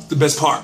the best part.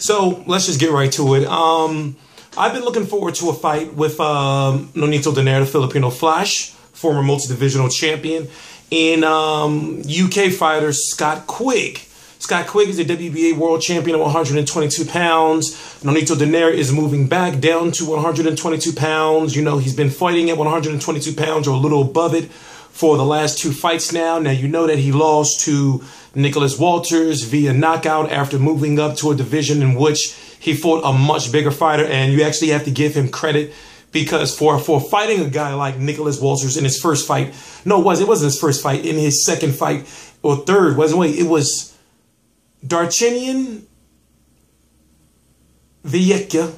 So let's just get right to it. I've been looking forward to a fight with Nonito Donaire, the Filipino Flash, former multi-divisional champion, and UK fighter Scott Quigg. Scott Quigg is a WBA world champion at 122 pounds. Nonito Donaire is moving back down to 122 pounds. You know, he's been fighting at 122 pounds or a little above it for the last 2 fights now. Now, you know that he lost to Nicholas Walters via knockout after moving up to a division in which he fought a much bigger fighter. And you actually have to give him credit because for fighting a guy like Nicholas Walters in his first fight, no, it wasn't his first fight, in his second fight or third, it was Darchinian Vieca.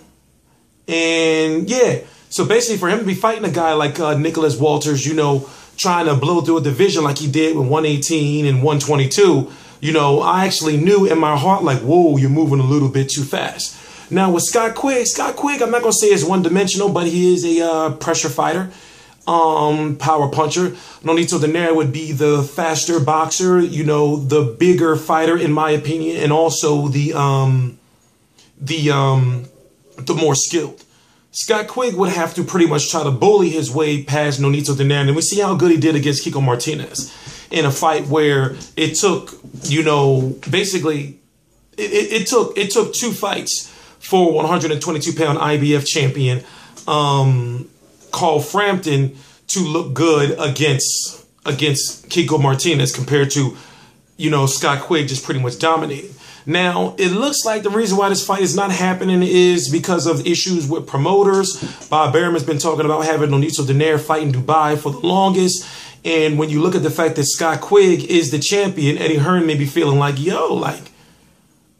And yeah, so basically for him to be fighting a guy like Nicholas Walters, you know, trying to blow through a division like he did with 118 and 122, you know, I actually knew in my heart, like, whoa, you're moving a little bit too fast. Now with Scott Quigg, I'm not going to say is one-dimensional, but he is a pressure fighter, power puncher. Nonito Donaire would be the faster boxer, you know, the bigger fighter in my opinion, and also the more skilled. Scott Quigg would have to pretty much try to bully his way past Nonito Donaire, and we see how good he did against Kiko Martinez in a fight where it took, you know, basically it took 2 fights for 122-pound IBF champion Carl Frampton to look good against Kiko Martinez compared to, you know, Scott Quigg just pretty much dominating. Now, it looks like the reason why this fight is not happening is because of issues with promoters. Bob Arum has been talking about having Nonito Donaire fight in Dubai for the longest. And when you look at the fact that Scott Quigg is the champion, Eddie Hearn may be feeling like, yo, like,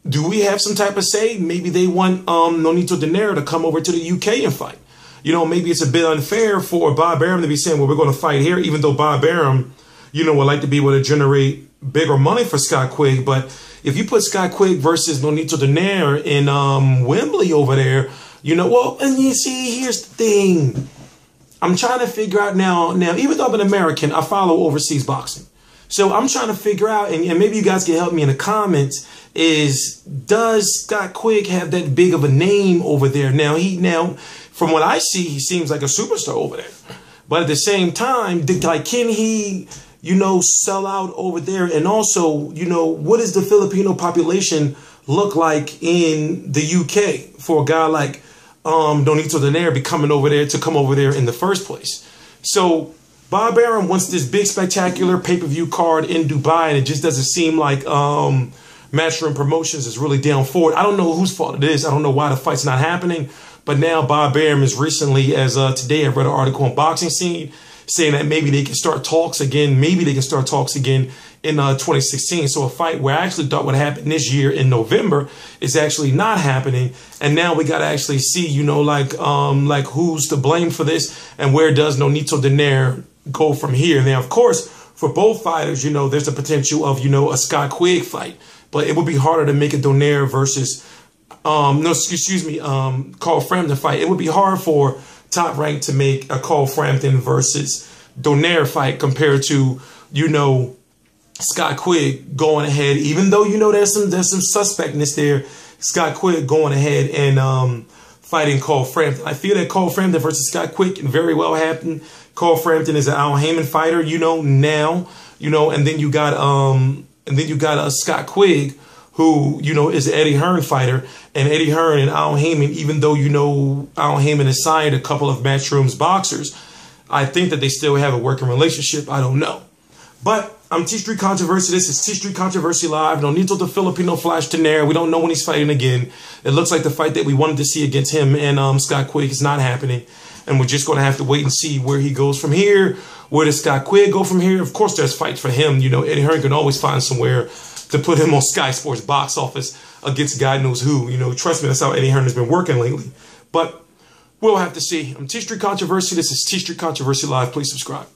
do we have some type of say? Maybe they want Nonito Donaire to come over to the UK and fight. You know, maybe it's a bit unfair for Bob Arum to be saying, well, we're going to fight here, even though Bob Arum, you know, would like to be able to generate bigger money for Scott Quigg. But if you put Scott Quigg versus Nonito Donaire in Wembley over there, you know, well, and you see, here's the thing. I'm trying to figure out now, even though I'm an American, I follow overseas boxing. So I'm trying to figure out, and maybe you guys can help me in the comments, is does Scott Quigg have that big of a name over there? Now, from what I see, he seems like a superstar over there. But at the same time, like, can he, you know, sell out over there? And also, you know, what does the Filipino population look like in the UK for a guy like Nonito Donaire come over there in the first place? So Bob Arum wants this big spectacular pay-per-view card in Dubai, and it just doesn't seem like Matchroom Promotions is really down for it. I don't know whose fault it is. I don't know why the fight's not happening. But now Bob Arum is recently, as today I read an article on Boxing Scene saying that maybe they can start talks again. Maybe they can start talks again in 2016. So a fight where I actually thought would happen this year in November is actually not happening. And now we got to actually see, you know, like who's to blame for this and where does Nonito Donaire go from here. Now, of course, for both fighters, you know, there's the potential of, you know, a Scott Quigg fight, but it would be harder to make a Donaire versus, Carl Frampton fight. It would be hard for Top Rank to make a Carl Frampton versus Donaire fight compared to, you know, Scott Quigg going ahead, even though, you know, there's some suspectness there. Scott Quigg going ahead and fighting Carl Frampton. I feel that Carl Frampton versus Scott Quigg can very well happen. Carl Frampton is an Al Heyman fighter, you know, now, you know, and then you got Scott Quigg, who, you know, is an Eddie Hearn fighter. And Eddie Hearn and Al Heyman, even though, you know, Al Heyman has signed a couple of Matchroom's boxers, I think that they still have a working relationship. I don't know. But I'm T Street Controversy. This is T Street Controversy Live. Nonito the Filipino Flash Donaire. We don't know when he's fighting again. It looks like the fight that we wanted to see against him and Scott Quigg is not happening. And we're just going to have to wait and see where he goes from here. Where does Scott Quigg go from here? Of course, there's fights for him. You know, Eddie Hearn can always find somewhere to put him on Sky Sports box office against God knows who. You know, trust me, that's how Eddie Hearn has been working lately. But we'll have to see. I'm T Street Controversy. This is T Street Controversy Live. Please subscribe.